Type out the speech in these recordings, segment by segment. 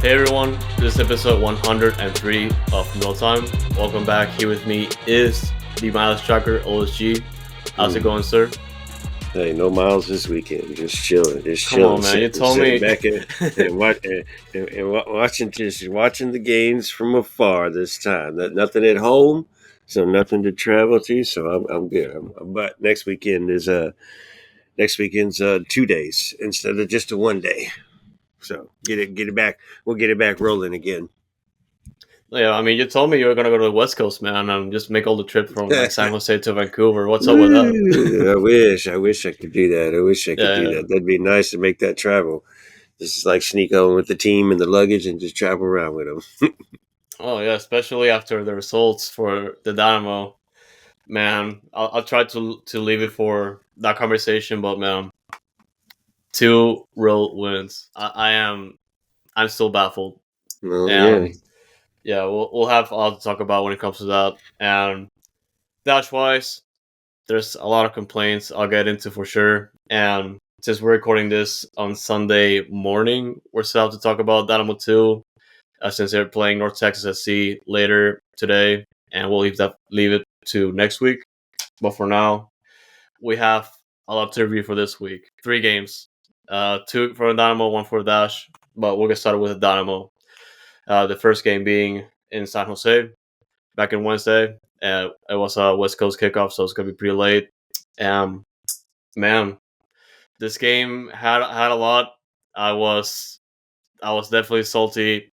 Hey everyone, this is episode 103 of Noodle Time. Welcome back. Here with me is the Miles Tracker, OSG. How's it going, sir? Hey, no miles this weekend. Just chilling. Come on, man. You told sitting me. back and watching the games from afar this time. Nothing at home, so nothing to travel to. So I'm good. But next weekend's 2 days instead of just a 1 day. So get it back. We'll get it back rolling again. Yeah, I mean, you told me you were gonna go to the West Coast, man, and just make all the trip from like San Jose to Vancouver. What's up with that? I wish I could do that. I wish I could do Yeah. that. That'd be nice to make that travel. Just like sneak on with the team and the luggage and just travel around with them. Oh yeah, especially after the results for the Dynamo, man. I'll try to leave it for that conversation, but man, two real wins. I'm still baffled, Well, yeah. and yeah, we'll have a lot to talk about when it comes to that. And dash wise, there's a lot of complaints I'll get into for sure. And since we're recording this on Sunday morning, we're still have to talk about Dynamo 2 since they're playing North Texas SC later today, and we'll leave it to next week. But for now, we have a lot to review for this week. 3 games, 2 for the Dynamo, 1 for the Dash. But we'll get started with the Dynamo. The first game being in San Jose back in Wednesday. It was a West Coast kickoff, so it's gonna be pretty late. Man, this game had a lot. I was definitely salty,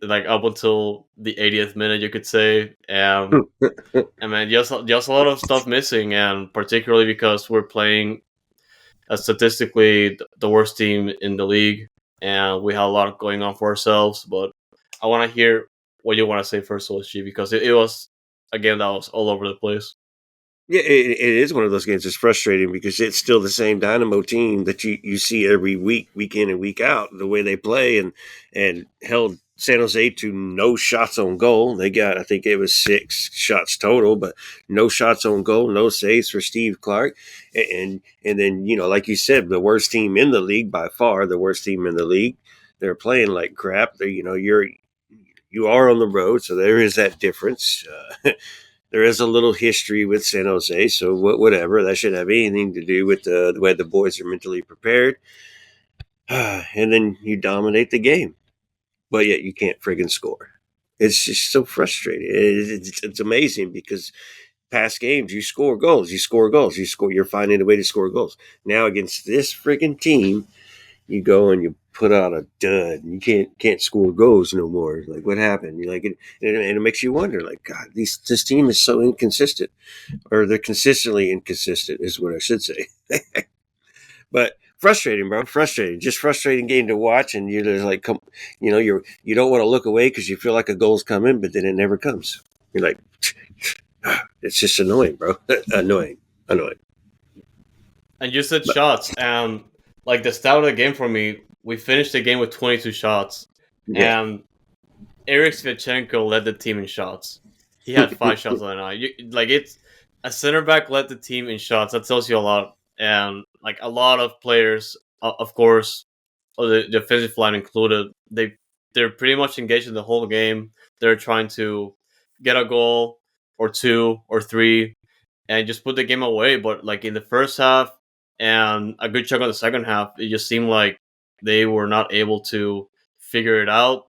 like up until the 80th minute, you could say. And man, just a lot of stuff missing, and particularly because we're playing statistically the worst team in the league, and we had a lot going on for ourselves. But I want to hear what you want to say first, OSG, because it was a game that was all over the place. Yeah, it is one of those games that's frustrating because it's still the same Dynamo team that you see every week in and week out, the way they play and held San Jose to no shots on goal. They got, I think it was 6 shots total, but no shots on goal, no saves for Steve Clark. And then, like you said, the worst team in the league, by far the worst team in the league. They're playing like crap. You are on the road, so there is that difference. There is a little history with San Jose, so whatever. That should have anything to do with the way the boys are mentally prepared. And then you dominate the game, but yet you can't friggin' score. It's just so frustrating. It's amazing because past games you score goals, you're finding a way to score goals. Now against this friggin' team, you go and you put out a dud and you can't score goals no more. Like, what happened? You like it, and it makes you wonder. Like, God, this team is so inconsistent, or they're consistently inconsistent, is what I should say. But frustrating, bro. Frustrating. Just frustrating game to watch, and you're just like, you don't want to look away because you feel like a goal's coming, but then it never comes. You're like, it's just annoying, bro. annoying. And you said But shots, and like the start of the game for me, we finished the game with 22 shots, yeah, and Eric Svechenko led the team in shots. He had 5 shots on the night. It's a center back led the team in shots. That tells you a lot. And like a lot of players, of course, the defensive line included, they're pretty much engaged in the whole game. They're trying to get a goal or 2 or 3 and just put the game away. But like in the first half and a good chunk of the second half, it just seemed like they were not able to figure it out.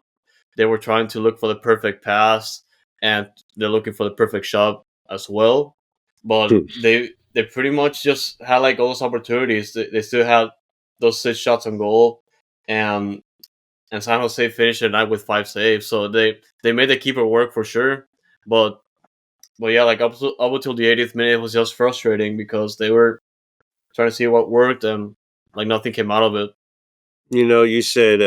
They were trying to look for the perfect pass, and they're looking for the perfect shot as well. But they pretty much just had like all those opportunities. They still had those 6 shots on goal, and San Jose finished the night with 5 saves. So they made the keeper work for sure. But yeah, like up until the 80th minute, it was just frustrating because they were trying to see what worked, and like nothing came out of it. you said,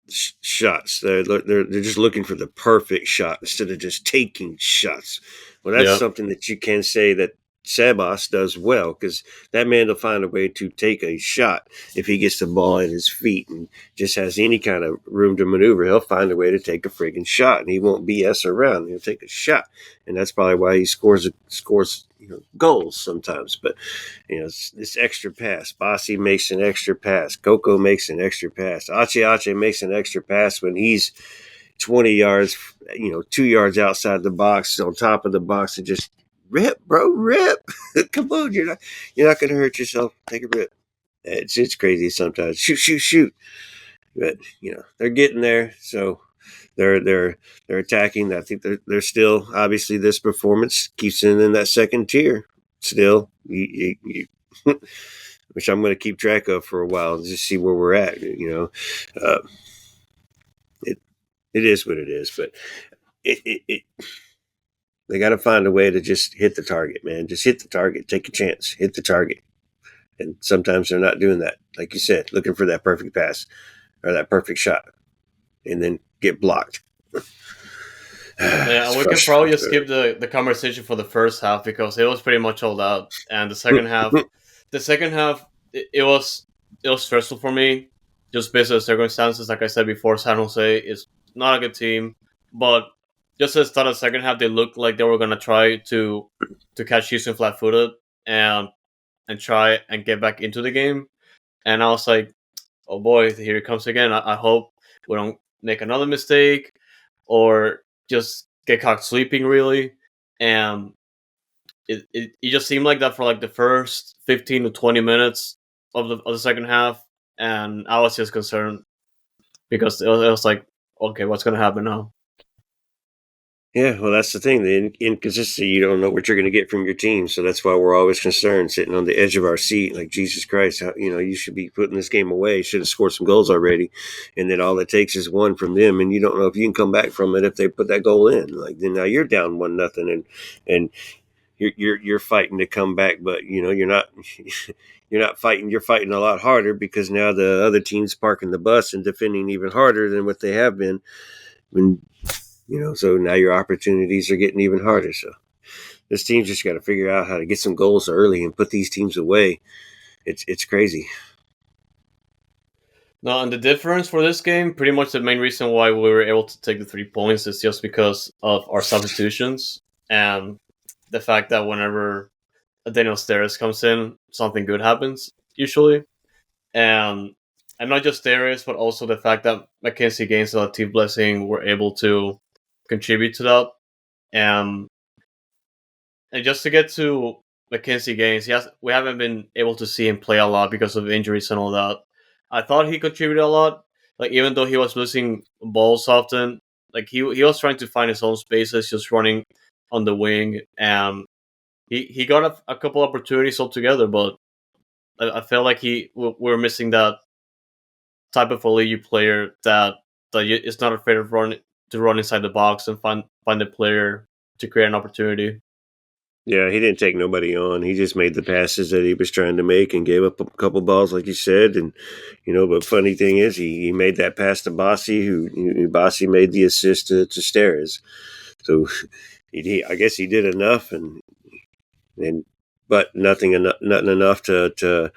shots. They're just looking for the perfect shot instead of just taking shots. Well, that's Yeah. something that you can say that Sebas does well, because that man will find a way to take a shot if he gets the ball at his feet and just has any kind of room to maneuver. He'll find a way to take a friggin' shot, and he won't BS around. He'll take a shot, and that's probably why he scores goals sometimes. But this extra pass. Bossy makes an extra pass. Coco makes an extra pass. Ache makes an extra pass when he's 20 yards, 2 yards outside the box, on top of the box, and just rip, bro, rip. Come on, you're not going to hurt yourself. Take a rip. It's crazy sometimes. Shoot. But they're getting there, so they're attacking. I think they're still, obviously, this performance keeps them in that second tier. Still, which I'm going to keep track of for a while and just see where we're at. It is what it is, but they got to find a way to just hit the target, man. Just hit the target. Take a chance. Hit the target. And sometimes they're not doing that. Like you said, looking for that perfect pass or that perfect shot and then get blocked. Yeah, we can probably just skip the conversation for the first half because it was pretty much all out. And the second half, it was stressful for me just based on the circumstances. Like I said before, San Jose is not a good team, but just at the start of the second half, they looked like they were gonna try to catch Houston flat-footed and try and get back into the game. And I was like, oh boy, here it comes again. I hope we don't make another mistake or just get caught sleeping, really. And it just seemed like that for like the first 15 to 20 minutes of the second half. And I was just concerned because it was like, okay, what's going to happen now? Yeah, well, that's the thing. The inconsistency, you don't know what you're going to get from your team. So that's why we're always concerned, sitting on the edge of our seat. Like, Jesus Christ, you should be putting this game away. Should have scored some goals already. And then all it takes is one from them. And you don't know if you can come back from it if they put that goal in. Like, then now you're down 1-0 and you're fighting to come back. But, you're not. You're not fighting. You're fighting a lot harder because now the other team's parking the bus and defending even harder than what they have been. So now your opportunities are getting even harder. So this team's just got to figure out how to get some goals early and put these teams away. It's crazy. No, and the difference for this game, pretty much the main reason why we were able to take the 3 points is just because of our substitutions and the fact that whenever Daniel Steres comes in, something good happens, usually. And not just Steres, but also the fact that Mackenzie Gaines and Latif Blessing were able to contribute to that. And just to get to Mackenzie Gaines, we haven't been able to see him play a lot because of injuries and all that. I thought he contributed a lot. Like, even though he was losing balls often, like he was trying to find his own spaces, just running on the wing. And he got a couple opportunities altogether, but I felt like we're missing that type of elite player that is not afraid of run inside the box and find a player to create an opportunity. Yeah, he didn't take nobody on. He just made the passes that he was trying to make and gave up a couple balls, like you said. And but funny thing is, he made that pass to Bossy, who Bossy made the assist to Steres. So I guess he did enough, but nothing enough to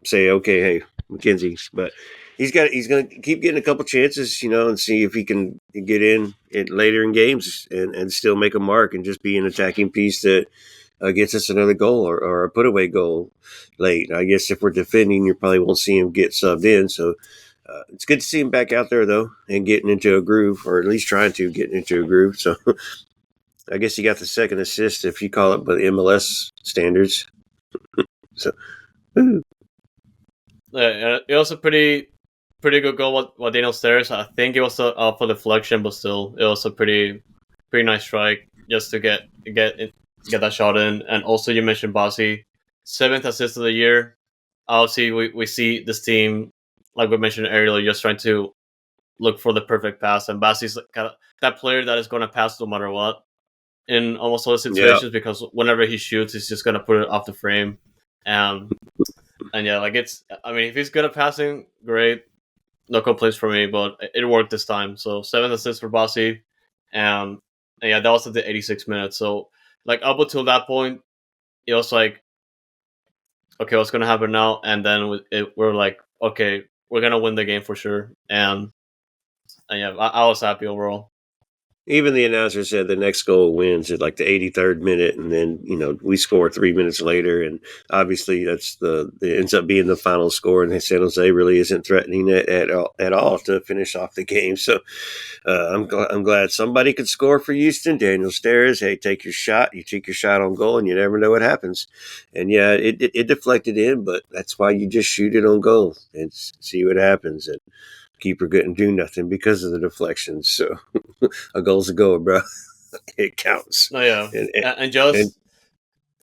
say, okay, hey, McKenzie. But he's going to keep getting a couple chances, and see if he can get in later in games and still make a mark and just be an attacking piece that gets us another goal or a put-away goal late. I guess if we're defending, you probably won't see him get subbed in. So it's good to see him back out there, though, and getting into a groove, or at least trying to get into a groove. So I guess he got the second assist, if you call it by the MLS standards. So, yeah, it was a pretty good goal. What Daniel Steres, I think it was for deflection, but still, it was a pretty nice strike just to get that shot in. And also, you mentioned Bossy, 7th assist of the year. Obviously, we see this team, like we mentioned earlier, just trying to look for the perfect pass, and Bossy's kind of that player that is going to pass no matter what in almost all the situations, because whenever he shoots, he's just going to put it off the frame. And yeah, like if he's good at passing, great. No complaints for me, but it worked this time. So 7 assists for Bossy. And yeah, that was at the 86 minutes. So like up until that point, it was like, okay, what's gonna happen now? And then we're like, okay, we're gonna win the game for sure. And yeah, I was happy overall. Even the announcer said the next goal wins at like the 83rd minute, and then we score 3 minutes later, and obviously it ends up being the final score, and San Jose really isn't threatening it at all to finish off the game. So I'm glad somebody could score for Houston. Daniel Steres, hey, take your shot. You take your shot on goal, and you never know what happens. And yeah, it deflected in, but that's why you just shoot it on goal and see what happens. And keeper couldn't do nothing because of the deflections. So a goal's a goal, bro. It counts. No, yeah, And, and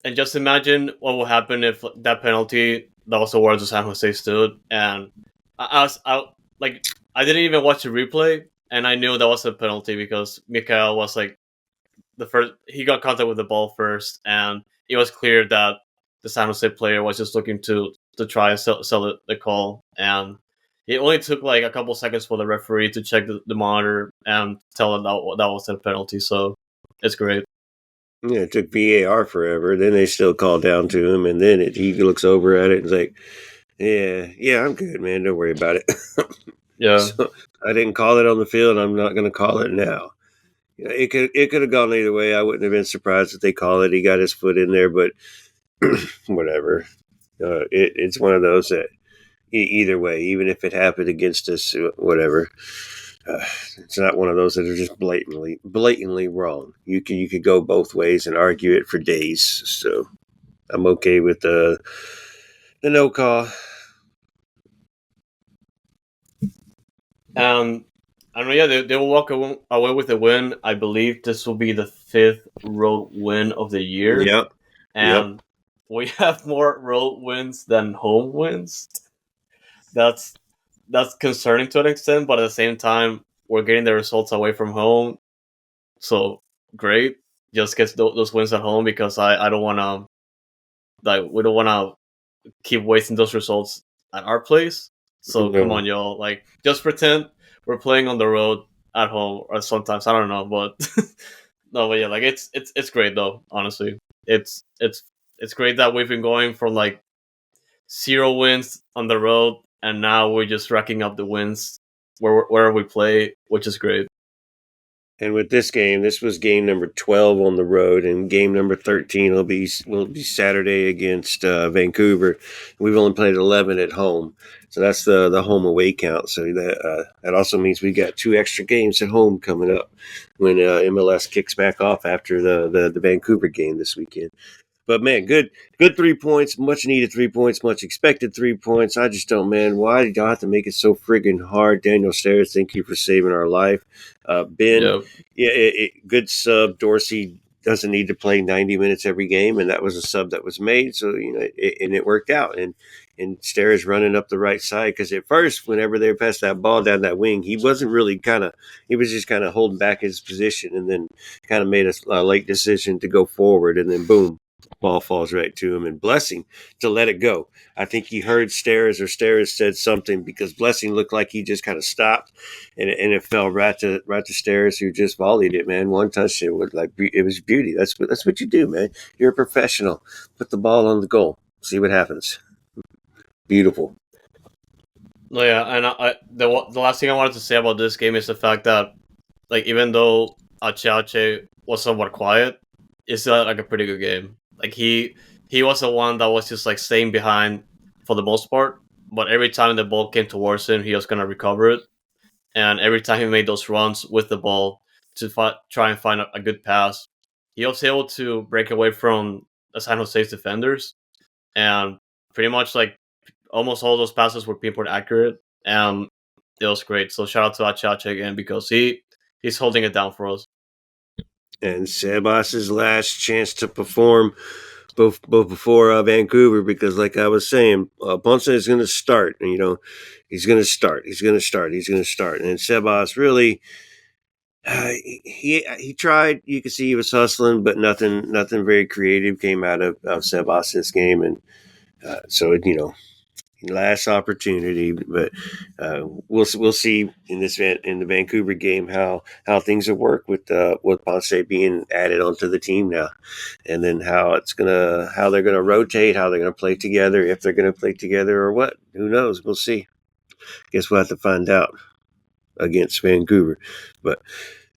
and just imagine what would happen if that penalty that was awarded to San Jose stood, and like I didn't even watch the replay, and I knew that was a penalty because Mikael was like the first. He got contact with the ball first, and it was clear that the San Jose player was just looking to try and sell the call, and it only took like a couple seconds for the referee to check the monitor and tell him that was a penalty. So it's great. yeah, it took VAR forever. Then they still call down to him, and then he looks over at it and is like, "Yeah, I'm good, man. Don't worry about it." Yeah. So I didn't call it on the field. I'm not going to call it now. Yeah, it could have gone either way. I wouldn't have been surprised if they call it. He got his foot in there, but whatever. It's one of those that either way, even if it happened against us, whatever. It's not one of those that are just blatantly wrong. You could go both ways and argue it for days. So I'm okay with the no call. I don't know. Yeah, they will walk away with a win. I believe this will be the 5th road win of the year, Yep. Yep. and we have more road wins than home wins. That's that's concerning to an extent, but at the same time, we're getting the results away from home, so great. Just get those wins at home because I don't want to we don't want to keep wasting those results at our place. So come No. on, y'all. Like, just pretend we're playing on the road at home, or sometimes I don't know, but no, but yeah, like it's great though. Honestly, it's great that we've been going from like 0 wins on the road, and now we're just racking up the wins wherever we play, which is great. And with this game, this was game number 12 on the road, and game number 13 will be Saturday against Vancouver. We've only played 11 at home, so that's the home away count. So that also means we got 2 extra games at home coming up when MLS kicks back off after the Vancouver game this weekend. But man, good 3 points, much needed 3 points, much expected 3 points. I just don't, man. Why did y'all have to make it so friggin' hard? Daniel Stairs, thank you for saving our life. Ben, Yeah, yeah, good sub. Dorsey doesn't need to play 90 minutes every game, and that was a sub that was made. So and it worked out. And Stairs running up the right side because at first, whenever they passed that ball down that wing, he wasn't really he was just kind of holding back his position, and then kind of made a late decision to go forward, and then boom, ball falls right to him, and Blessing to let it go. I think he heard Stairs, or Stairs said something, because Blessing looked like he just kind of stopped, and it fell right to Stairs, who just volleyed it, man. One touch, it was beauty. That's what you do, man. You're a professional. Put the ball on the goal. See what happens. Beautiful. no, yeah, and the last thing I wanted to say about this game is the fact that, like, even though Ache was somewhat quiet, it's still like a pretty good game. Like, he was the one that was just like staying behind for the most part, but every time the ball came towards him, he was gonna recover it, and every time he made those runs with the ball to try and find a good pass, he was able to break away from the San Jose's defenders, and pretty much like almost all those passes were pinpoint accurate, and it was great. So shout out to Achache again because he's holding it down for us. And Sebas's last chance to perform both before Vancouver, because like I was saying, Ponce is going to start, and he's going to start, and Sebas really, he tried. You could see he was hustling, but nothing very creative came out of Sebas this game, and so last opportunity. But we'll see in the Vancouver game how things will work with Ponce being added onto the team now, and then how they're gonna rotate, how they're gonna play together, if they're gonna play together or what. Who knows? We'll see. Guess we'll have to find out against Vancouver, but.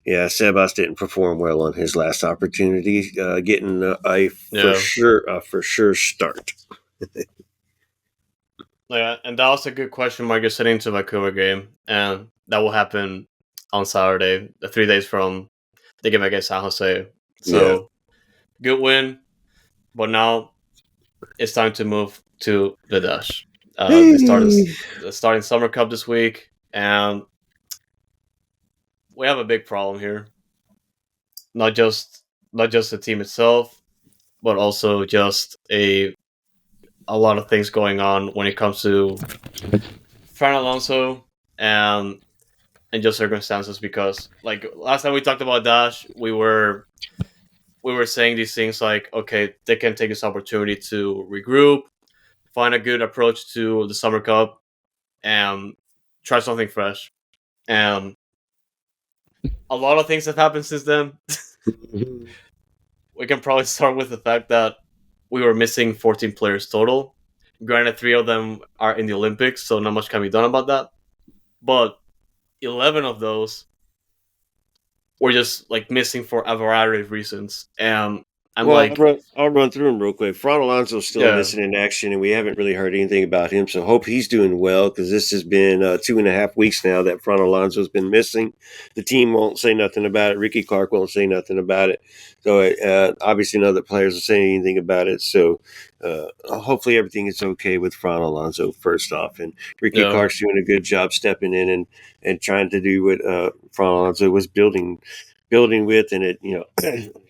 Yeah, Sebas didn't perform well on his last opportunity, getting a for sure start. Yeah, and that was a good question mark just heading into the Vancouver game, and that will happen on Saturday, 3 days from the game against San Jose. Yeah. So good win, but now it's time to move to the Dash. The starting Summer Cup this week, and we have a big problem here. Not just the team itself, but also just a lot of things going on when it comes to Fran Alonso and just circumstances. Because like last time we talked about Dash, we were saying these things like, okay, they can take this opportunity to regroup, find a good approach to the Summer Cup, and try something fresh. And a lot of things have happened since then. We can probably start with the fact that we were missing 14 players total. Granted, 3 of them are in the Olympics, so not much can be done about that. But 11 of those were just like missing for a variety of reasons. And I'm like, I'll run through him real quick. Fran Alonso's still yeah, missing in action, and we haven't really heard anything about him. So hope he's doing well, because this has been 2.5 weeks now that Fran Alonso's been missing. The team won't say nothing about it. Ricky Clark won't say nothing about it. So obviously none of the players are saying anything about it. So hopefully everything is okay with Fran Alonso first off. And Ricky yeah, Clark's doing a good job stepping in and trying to do what Fran Alonso was building with, and it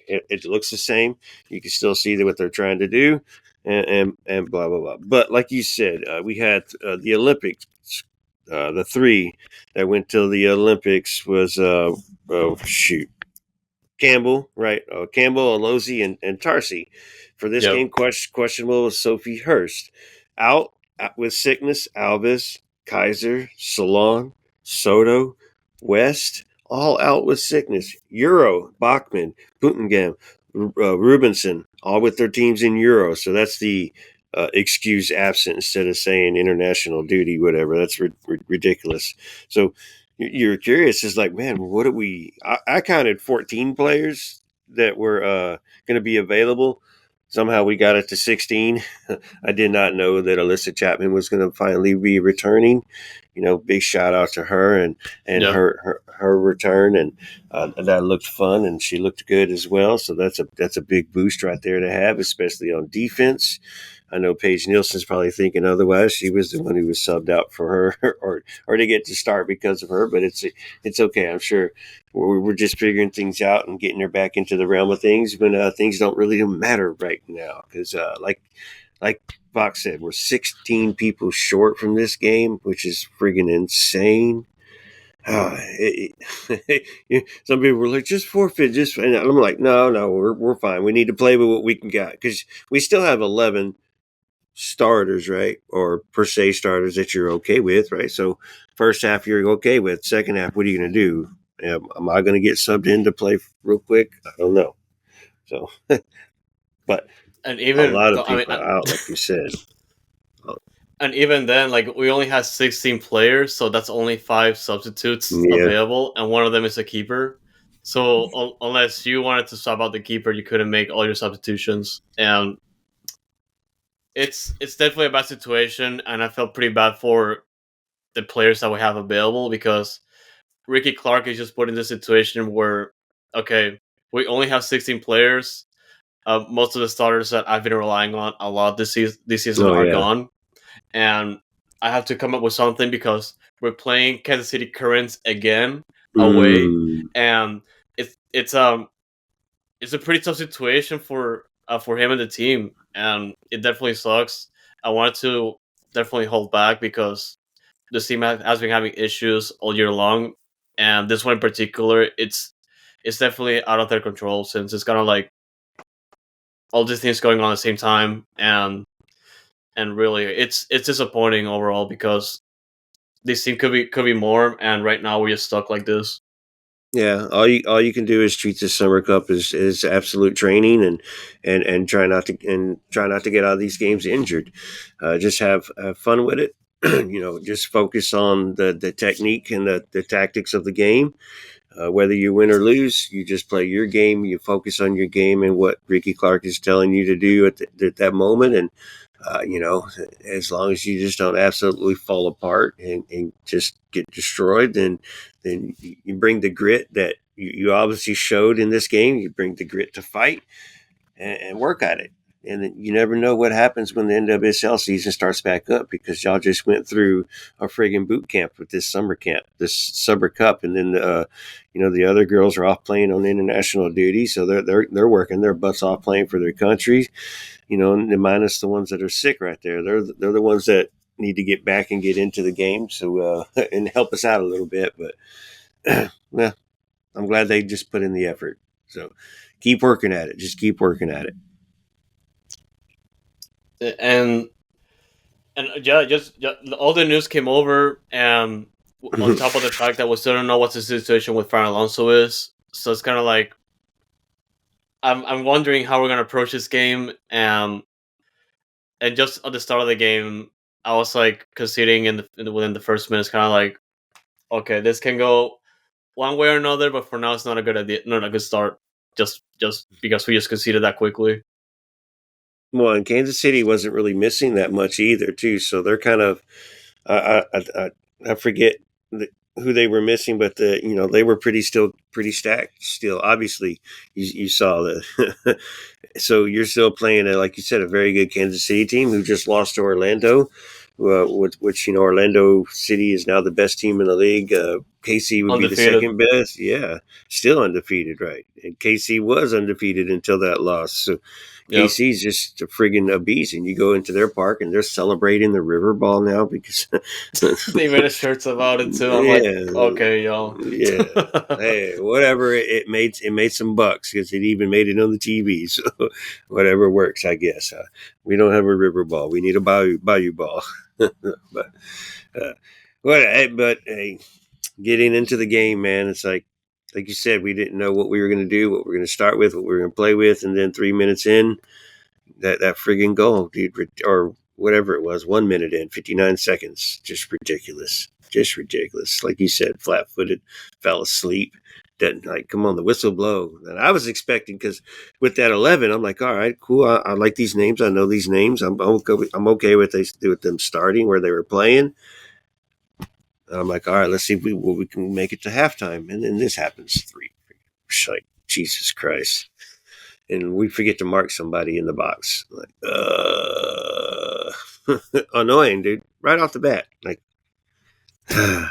it looks the same. You can still see what they're trying to do, and blah blah blah. But like you said, we had the Olympics. The 3 that went to the Olympics was Campbell, right? Campbell, Alozi, and Tarsi. For this yep, game, questionable was Sophie Hurst. Out with sickness, Alves, Kaiser, Salon, Soto, West, all out with sickness. Euro, Bachman, Puttengam, Rubinson, all with their teams in Euro. So that's the excuse absent instead of saying international duty, whatever. That's ridiculous. So you're curious. It's like, man, what do we? I counted 14 players that were going to be available. Somehow we got it to 16. I did not know that Alyssa Chapman was going to finally be returning. Big shout out to her and yep. her return, and that looked fun, and she looked good as well. So that's a big boost right there to have, especially on defense. I know Paige Nielsen's probably thinking otherwise. She was the one who was subbed out for her, or to get to start because of her. But it's okay. I'm sure we're just figuring things out and getting her back into the realm of things. But things don't really matter right now, because like Fox said, we're 16 people short from this game, which is friggin' insane. Some people were like, just forfeit, and I'm like, no, we're fine. We need to play with what we can get, because we still have 11 starters, right? Or per se starters that you're okay with, right? So first half you're okay with. Second half, what are you going to do? Am I going to get subbed in to play real quick? I don't know. So, but And a even lot of I mean, people out, like you said. and even then, like we only had 16 players, so that's only 5 substitutes Yeah. available, and one of them is a keeper. So unless you wanted to swap out the keeper, you couldn't make all your substitutions, and it's definitely a bad situation. And I felt pretty bad for the players that we have available, because Ricky Clark is just put in this situation where, okay, we only have 16 players. Most of the starters that I've been relying on a lot this season Oh are yeah. gone, and I have to come up with something because we're playing Kansas City Currents again away, Mm. and it's a pretty tough situation for him and the team, and it definitely sucks. I wanted to definitely hold back because the team has been having issues all year long, and this one in particular, it's definitely out of their control, since it's kind of like all these things going on at the same time, and and really, it's disappointing overall because this team could be more, and right now we're just stuck like this. Yeah, all you can do is treat this summer cup as absolute training, and try not to get out of these games injured. Just have fun with it. Just focus on the technique and the tactics of the game. Whether you win or lose, you just play your game. You focus on your game and what Ricky Clark is telling you to do at that moment. And as long as you just don't absolutely fall apart and just get destroyed, then you bring the grit that you obviously showed in this game. You bring the grit to fight and work at it. And you never know what happens when the NWSL season starts back up, because y'all just went through a friggin' boot camp with this summer cup, and then the other girls are off playing on international duty, so they're working their butts off playing for their country. And minus the ones that are sick right there, they're the ones that need to get back and get into the game, so and help us out a little bit. But well, I'm glad they just put in the effort. So keep working at it. Just keep working at it. And yeah, just all the news came over, and on top of the fact that we still don't know what the situation with Fran Alonso is, so it's kind of like I'm wondering how we're gonna approach this game. And just at the start of the game, I was like conceding within the first minutes, kind of like, okay, this can go one way or another, but for now, it's not a good idea, not a good start. Just because we just conceded that quickly. Well, and Kansas City wasn't really missing that much either, too. So they're kind of, I forget who they were missing, but they were pretty stacked still. Obviously, you saw the. So you're still playing, like you said, a very good Kansas City team who just lost to Orlando, which Orlando City is now the best team in the league. KC would be the Undefeated. second best. Yeah, still undefeated, right? And KC was undefeated until that loss. So Yep. KC's just a friggin' a beast, and you go into their park and they're celebrating the river ball now because They made a shirts about it too. I'm like, yeah, okay, y'all. yeah. Hey, whatever. It made some bucks because it even made it on the TV. So whatever works, I guess. We don't have a river ball. We need a bayou ball. but uh, hey, getting into the game, man, it's like you said, we didn't know what we were going to do, what we were going to start with, what we were going to play with, and then 3 minutes in, that friggin' goal, dude, or whatever it was, 1 minute in, 59 seconds, just ridiculous. Just ridiculous. Like you said, flat footed, fell asleep. Didn't come on, the whistle blow. And I was expecting, because with that 11, I'm like, all right, cool. I like these names. I know these names. I'm okay with them starting where they were playing. And I'm like, all right, let's see if we can make it to halftime. And then this happens. Like, Jesus Christ. And we forget to mark somebody in the box. Like, annoying, dude. Right off the bat. Like, I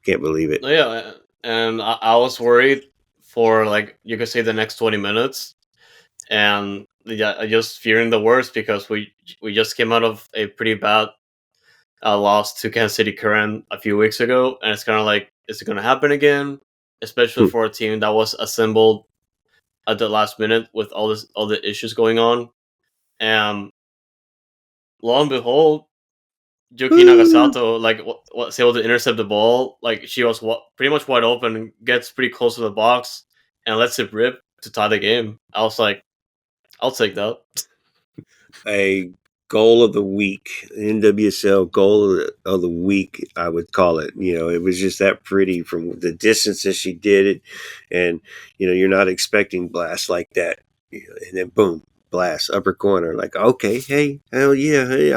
can't believe it. Yeah, and I was worried for, like, you could say the next 20 minutes, and yeah, I just fearing the worst because we just came out of a pretty bad loss to Kansas City Current a few weeks ago, and it's kind of like, is it going to happen again? Especially for a team that was assembled at the last minute with all the issues going on, and lo and behold, Yuki Nagasato was able to intercept the ball. Like, she was pretty much wide open, gets pretty close to the box, and lets it rip to tie the game. I was like, I'll take that. A goal of the week, NWSL goal of the week, I would call it. It was just that pretty from the distance that she did it, and you're not expecting blast like that, and then boom, blast upper corner. Like, okay, hey, hell yeah, hey,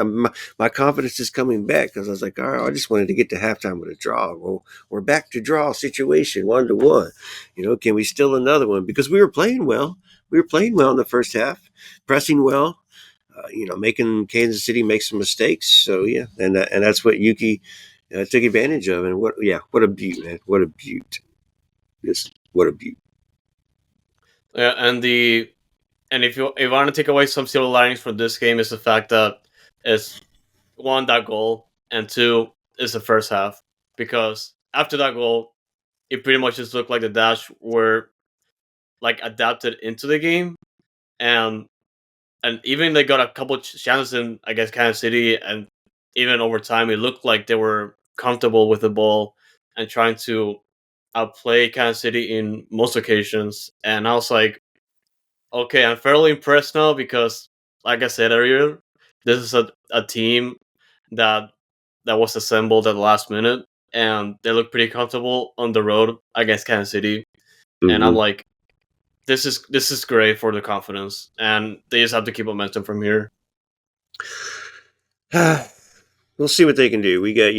my confidence is coming back, because I was like, all right, I just wanted to get to halftime with a draw. Well, we're back to draw situation, 1-1. Can we steal another one? Because we were playing well. We were playing well in the first half, pressing well, making Kansas City make some mistakes. So yeah, and that's what Yuki took advantage of. And what a beaut, man! What a beaut! Just what a beaut! Yeah, and if you want to take away some silver linings from this game, is the fact that it's one, that goal, and two is the first half, because after that goal, it pretty much just looked like the Dash were like adapted into the game, and and even they got a couple chances in, I guess, Kansas City, and even over time, it looked like they were comfortable with the ball and trying to outplay Kansas City in most occasions. And I was like, okay, I'm fairly impressed now because, like I said earlier, this is a team that was assembled at the last minute, and they look pretty comfortable on the road against Kansas City. And I'm Mm-hmm. like, this is great for the confidence, and they just have to keep momentum from here. We'll see what they can do. We got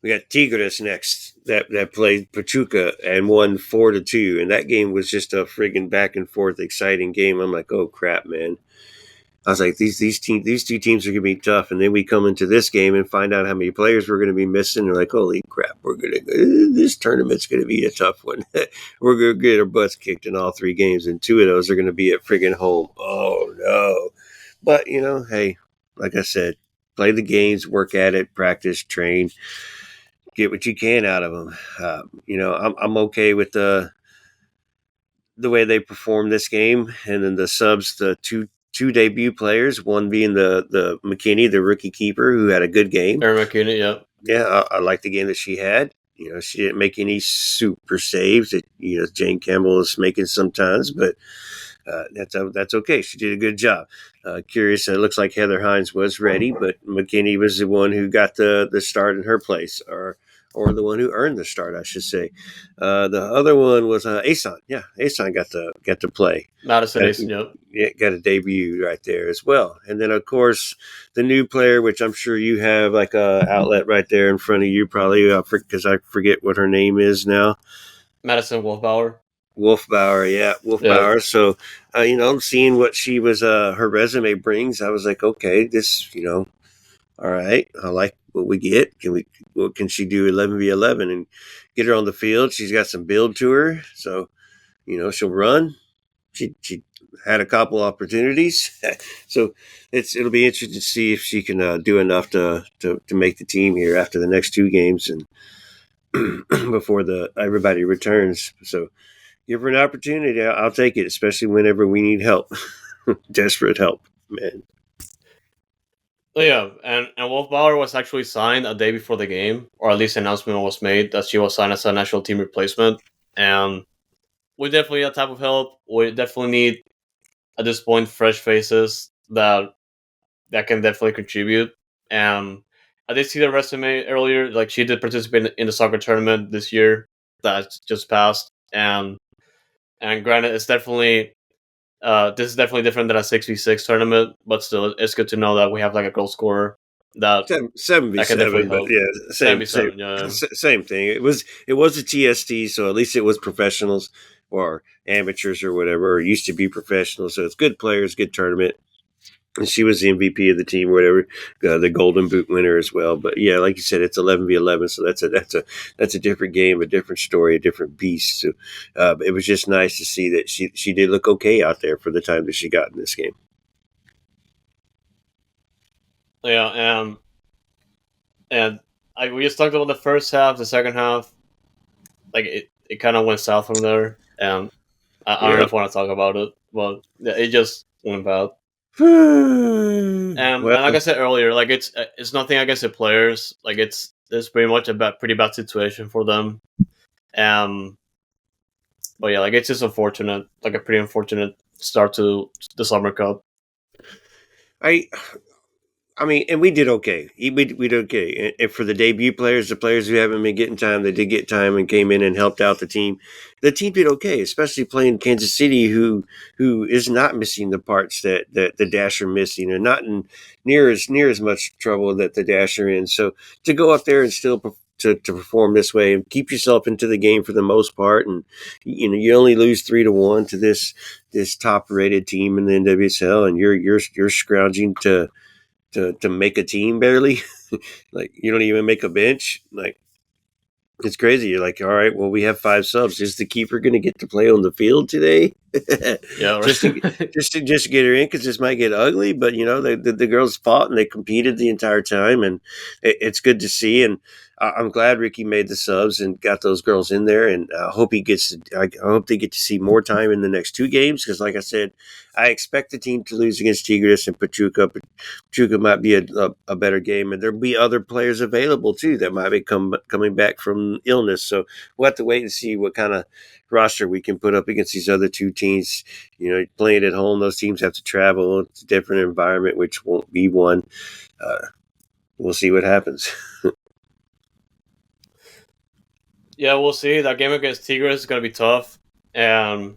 we got Tigres next that played Pachuca and won 4-2, and that game was just a friggin' back and forth exciting game. I'm like, oh crap, man. I was like, these two teams are gonna be tough, and then we come into this game and find out how many players we're gonna be missing. They're like, holy crap, this tournament's gonna be a tough one. We're gonna get our butts kicked in all three games, and two of those are gonna be at friggin' home. Oh no! But hey, like I said, play the games, work at it, practice, train, get what you can out of them. I'm okay with the way they performed this game, and then the subs, the two debut players, one being the McKinney, the rookie keeper, who had a good game. Aaron McKinney, yeah. Yeah, I like the game that she had. She didn't make any super saves that Jane Campbell is making sometimes, but that's okay. She did a good job. Curious, it looks like Heather Hines was ready, but McKinney was the one who got the start in her place, or the one who earned the start, I should say. The other one was Asan. Yeah, Asan got to play. Madison Ace, yep. Yeah, got a debut right there as well. And then, of course, the new player, which I'm sure you have like a outlet right there in front of you, probably because I forget what her name is now. Madison Wolfbauer. Wolfbauer, yeah, Wolfbauer. Yeah. So, seeing what she was, her resume brings, I was like, okay, this, all right, I like what we get. What can she do 11v11 and get her on the field? She's got some build to her, so she'll run. She had a couple opportunities, so it'll be interesting to see if she can do enough to make the team here after the next two games and before everybody returns. So give her an opportunity. I'll take it, especially whenever we need help, desperate help, man. Yeah, and Wolfbauer was actually signed a day before the game, or at least an announcement was made that she was signed as a national team replacement. And we definitely need that type of help. We definitely need, at this point, fresh faces that can definitely contribute. And I did see the resume earlier. Like, she did participate in the soccer tournament this year that just passed, and granted, it's definitely this is definitely different than a 6v6 tournament, but still, it's good to know that we have like a goal scorer that Seven v that can definitely seven, but help. yeah, same 7v7, yeah. same thing. It was a TST, so at least it was professionals or amateurs or whatever, or used to be professionals. So it's good players, good tournament. And she was the MVP of the team, or whatever, the Golden Boot winner as well. But yeah, like you said, it's 11v11, so that's a different game, a different story, a different beast. So it was just nice to see that she did look okay out there for the time that she got in this game. Yeah, and we just talked about the first half, the second half, like it kind of went south from there, and I don't know if I want to talk about it, but yeah, it just went bad. And Well, like I said earlier, like it's nothing against the players. Like it's pretty much a pretty bad situation for them. But yeah, like it's just unfortunate, like a pretty unfortunate start to the Summer Cup. I mean, and we did okay. We did okay. And for the debut players, the players who haven't been getting time, they did get time and came in and helped out the team. The team did okay, especially playing Kansas City, who is not missing the parts that the Dash are missing, or not in near as much trouble that the Dash are in. So to go up there and still to perform this way and keep yourself into the game for the most part, and you only lose 3-1 to this top rated team in the NWSL, and you're scrounging to make a team barely. Like, you don't even make a bench. Like, it's crazy. You're like, all right, well, we have 5 subs. Is the keeper going to get to play on the field today? Yeah, just to right. just get her in, because this might get ugly. But the girls fought and they competed the entire time, and it's good to see. And I'm glad Ricky made the subs and got those girls in there, and I hope he gets. I hope they get to see more time in the next two games because, like I said, I expect the team to lose against Tigres and Pachuca. Pachuca might be a better game, and there'll be other players available too that might be coming back from illness. So we'll have to wait and see what kind of roster we can put up against these other two teams. Playing at home, those teams have to travel. It's a different environment, which won't be one. We'll see what happens. Yeah, we'll see. That game against Tigres is gonna be tough, and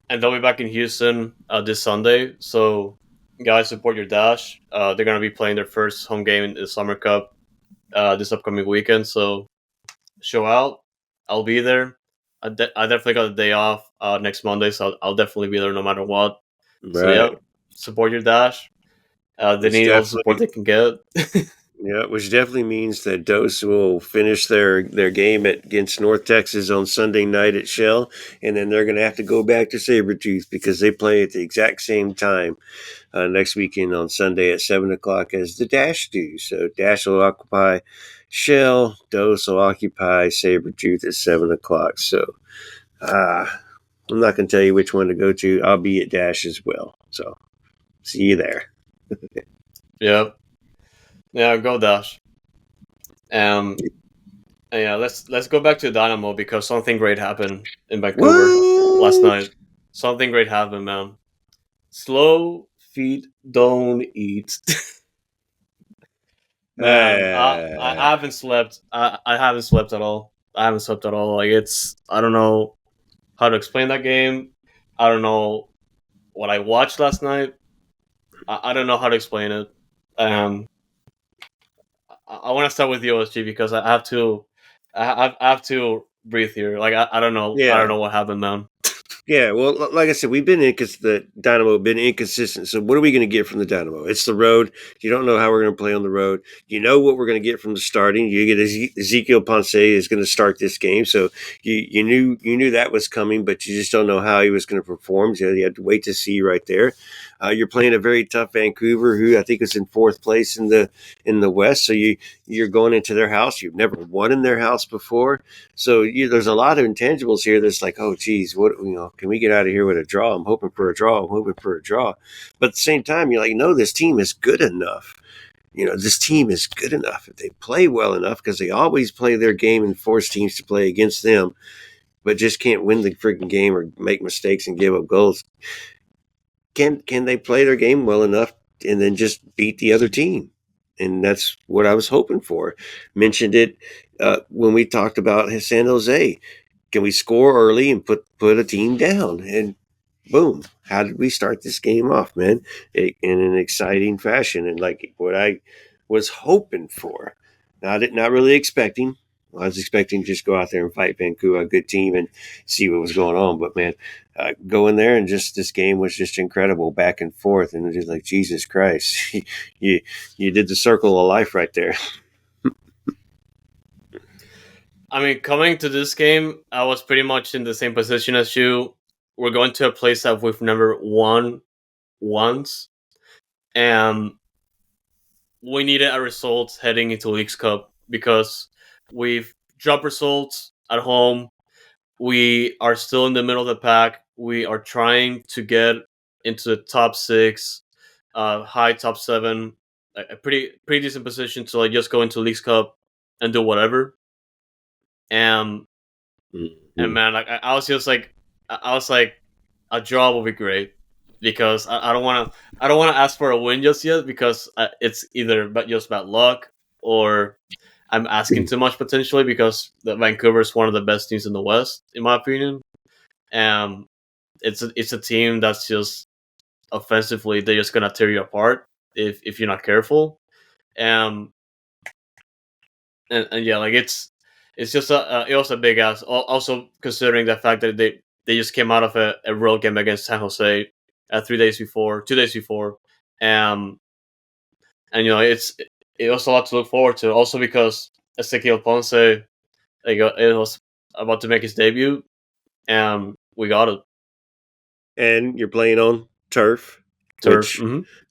they'll be back in Houston this Sunday. So, guys, support your Dash. They're gonna be playing their first home game in the Summer Cup this upcoming weekend. So, show out. I'll be there. I definitely got a day off next Monday, so I'll definitely be there no matter what. So, yeah, Right. support your Dash. They Which need all the support definitely they can get. Yeah, which definitely means that Dose will finish their game against North Texas on Sunday night at Shell, and then they're going to have to go back to Sabretooth because they play at the exact same time next weekend on Sunday at 7 o'clock as the Dash do. So Dash will occupy Shell, Dose will occupy Sabretooth at 7 o'clock. So I'm not going to tell you which one to go to. I'll be at Dash as well. So see you there. Yeah, yeah, go Dash. Yeah, let's go back to Dynamo because something great happened in Vancouver last What? night. Something great happened, man. Slow feet don't eat. Man, I Uh, haven't slept. I haven't slept at all. I haven't slept at all. Like it's I don't know how to explain that game. I don't know what I watched last night. I don't know how to explain it. Um, I want to start with the OSG because I have to. I have to breathe here. Like I don't know. I don't yeah. know what happened, man. Yeah, well, like I said, we've been the Dynamo have been inconsistent. So what are we going to get from the Dynamo? It's the road. You don't know how we're going to play on the road. You know what we're going to get from the starting. You get Ezekiel Ponce is going to start this game, so you knew that was coming, but you just don't know how he was going to perform. So you had to wait to see right there. You're playing a very tough Vancouver, who I think is in fourth place in the West. So you're going into their house. You've never won in their house before. So there's a lot of intangibles here that's like, oh, geez, can we get out of here with a draw? I'm hoping for a draw. I'm hoping for a draw. But at the same time, you're like, no, this team is good enough. This team is good enough. If they play well enough, because they always play their game and force teams to play against them, but just can't win the freaking game or make mistakes and give up goals. Can they play their game well enough and then just beat the other team? And that's what I was hoping for. Mentioned it when we talked about San Jose. Can we score early and put a team down? And boom, how did we start this game off, man? In an exciting fashion and like what I was hoping for. Not really expecting. I was expecting to just go out there and fight Vancouver, a good team, and see what was going on. But man, go in there and just this game was just incredible, back and forth, and it was just like Jesus Christ, you you did the circle of life right there. I mean, coming to this game, I was pretty much in the same position as you. We're going to a place that we've never won once, and we needed a result heading into League's Cup because we've dropped results at home. We are still in the middle of the pack. We are trying to get into the top six, high top seven, a pretty decent position to like just go into League's Cup and do whatever. And Mm-hmm. man, like I was just like I was like a draw would be great because I don't want to ask for a win just yet because it's either just bad luck or I'm asking too much potentially because the Vancouver is one of the best teams in the West in my opinion. And it's a team that's just offensively they're just gonna tear you apart if you're not careful. Um, and yeah, like it's just it was a big ass. Also considering the fact that they just came out of a road game against San Jose 2 days before, um, and it was a lot to look forward to. Also because Ezequiel Ponce it was about to make his debut, and we got it. And you're playing on turf. Turf.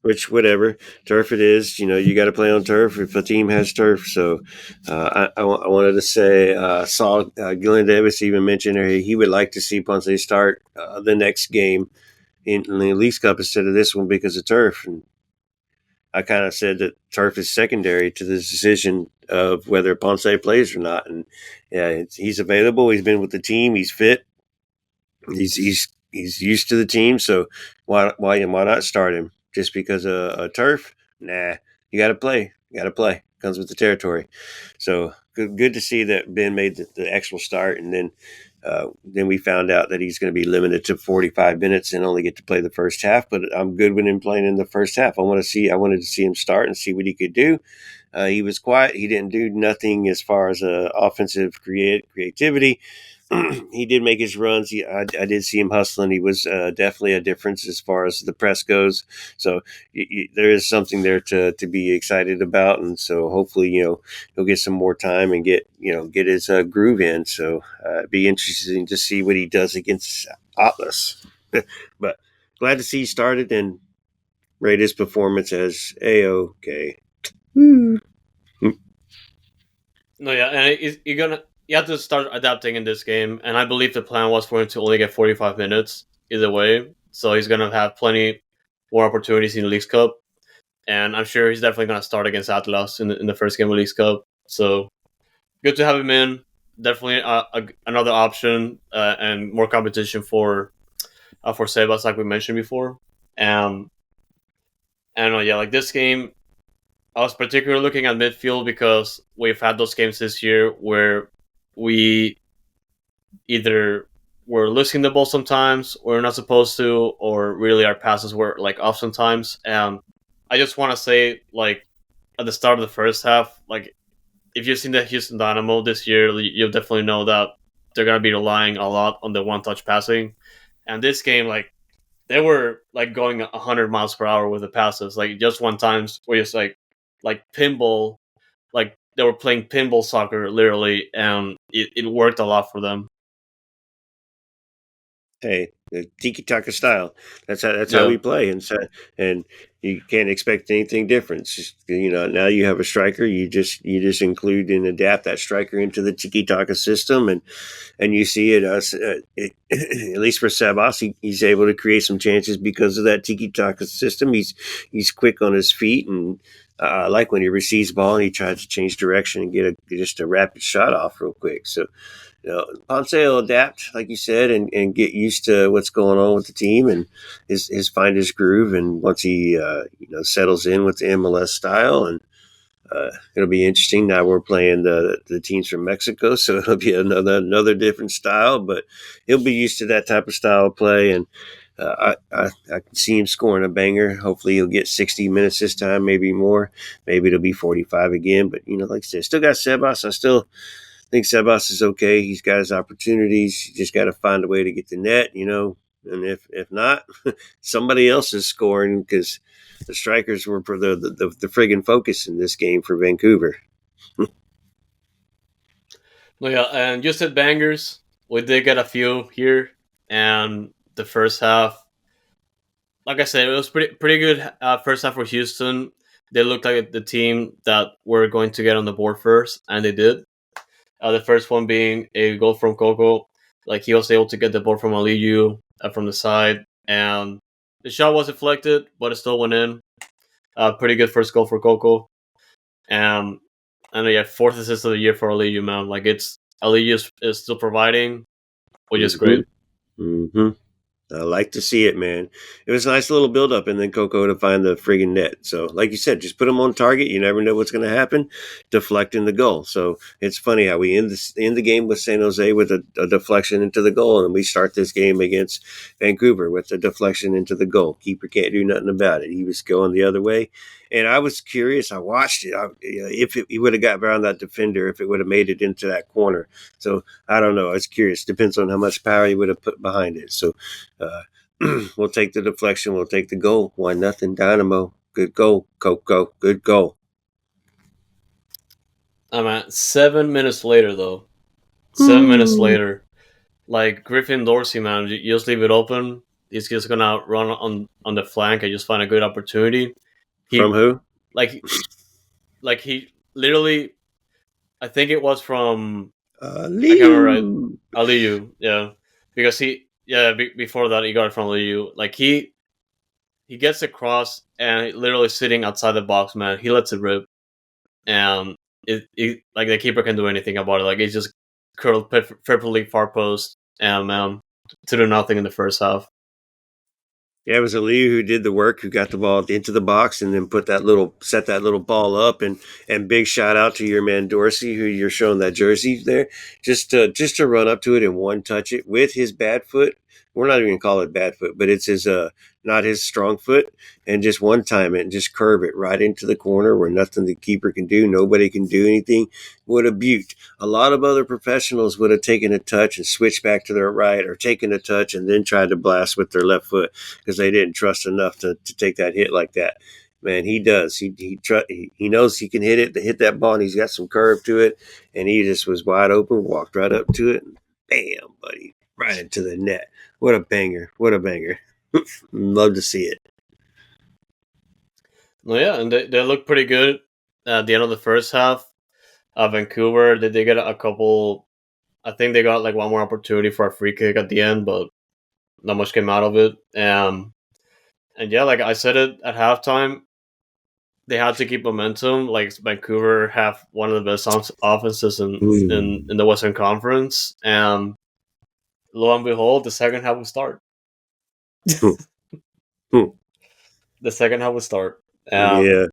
which Hmm. whatever turf it is, you got to play on turf if a team has turf. So I wanted to say, saw Gillian Davis even mentioned he would like to see Ponce start the next game in the Leagues Cup instead of this one because of turf. And I kind of said that turf is secondary to the decision of whether Ponce plays or not. And yeah, he's available. He's been with the team. He's fit. He's used to the team. So why not start him just because of turf? Nah, you got to play. You got to play. Comes with the territory. So good to see that Ben made the actual start, and then we found out that he's going to be limited to 45 minutes and only get to play the first half. But I'm good with him playing in the first half. I wanted to see him start and see what he could do. He was quiet. He didn't do nothing as far as offensive creativity. He did make his runs. I did see him hustling. He was definitely a difference as far as the press goes. So there is something there to be excited about, and so hopefully he'll get some more time and get his groove in. So it'd be interesting to see what he does against Atlas. But glad to see he started and rate his performance as a-okay. Woo. No, yeah, and you have to start adapting in this game, and I believe the plan was for him to only get 45 minutes either way, so he's gonna have plenty more opportunities in the Leagues Cup, and I'm sure he's definitely gonna start against Atlas in the first game of Leagues Cup. So good to have him in. Definitely another option and more competition for Sebas, like we mentioned before. Um, and yeah, like this game, I was particularly looking at midfield because we've had those games this year where we either were losing the ball sometimes, or we're not supposed to, or really our passes were like off sometimes. And I just want to say, like at the start of the first half, like if you've seen the Houston Dynamo this year, you'll definitely know that they're gonna be relying a lot on the one-touch passing. And this game, like they were like going 100 miles per hour with the passes, like just one times where it's like pinball, like they were playing pinball soccer literally, and it worked a lot for them. Hey, the tiki taka style. That's how Yeah. we play, and you can't expect anything different. It's just, now you have a striker. You just include and adapt that striker into the tiki taka system, and you see at least for Sabas, he's able to create some chances because of that tiki taka system. He's quick on his feet, and I like when he receives the ball and he tries to change direction and get just a rapid shot off real quick. So Ponce will adapt, like you said, and get used to what's going on with the team and his find his groove. And once he settles in with the MLS style, and it'll be interesting. Now we're playing the teams from Mexico, so it'll be another different style. But he'll be used to that type of style of play, and I can see him scoring a banger. Hopefully, he'll get 60 minutes this time, maybe more. Maybe it'll be 45 again. But like I said, still got Sebas. I still think Sebas is okay. He's got his opportunities. You just got to find a way to get the net. And if not, somebody else is scoring because the strikers were for the friggin' focus in this game for Vancouver. No, yeah, and you said bangers. We did get a few here, and the first half, like I said, it was pretty good. First half for Houston, they looked like the team that were going to get on the board first, and they did. The first one being a goal from Coco. Like he was able to get the ball from Aliyu from the side, and the shot was deflected, but it still went in. Pretty good first goal for Coco. Um, and yeah, fourth assist of the year for Aliyu, man. Like it's Aliyu is still providing, which is Mm-hmm. great. Mm-hmm. I like to see it, man. It was a nice little build up, and then Coco to find the friggin' net. So, like you said, just put him on target. You never know what's going to happen. Deflecting the goal. So it's funny how we end the game with San Jose with a deflection into the goal, and we start this game against Vancouver with a deflection into the goal. Keeper can't do nothing about it. He was going the other way, and I was curious. I watched it. If he would have got around that defender, if it would have made it into that corner. So I don't know. I was curious. Depends on how much power he would have put behind it. So. Uh, we'll take the deflection. We'll take the goal. 1-0 Dynamo. Good goal, Coco. Good goal. I'm at 7 minutes later though. 7 minutes Ooh. later, like Griffin Dorsey, man, you just leave it open, he's just gonna run on the flank and just find a good opportunity. From He who? like he literally, I think it was from, I can't remember, right, Liu. Aliyu, yeah, because before that he got it from Aliyu. Like he gets across and literally sitting outside the box, man. He lets it rip, and it like the keeper can do anything about it. Like it's just curled perfectly far post, and man, to do nothing in the first half. Yeah, it was Aliyu who did the work, who got the ball into the box and then set that little ball up. And big shout out to your man Dorsey, who you're showing that jersey there, just to run up to it and one touch it with his bad foot. We're not even gonna call it bad foot, but it's his not his strong foot, and just one time it and just curve it right into the corner where nothing the keeper can do, nobody can do anything. What a beaut! A lot of other professionals would have taken a touch and switched back to their right, or taken a touch and then tried to blast with their left foot because they didn't trust enough to take that hit like that. Man, he does. He knows he can hit that ball, and he's got some curve to it. And he just was wide open, walked right up to it, and bam, buddy, right into the net. What a banger! What a banger! Love to see it. Well, yeah, and they look pretty good at the end of the first half. Vancouver, they get a couple. I think they got like one more opportunity for a free kick at the end, but not much came out of it. And yeah, like I said it at halftime, they had to keep momentum. Like Vancouver have one of the best offenses in the Western Conference, and lo and behold, the second half would start. The second half would start. Yeah.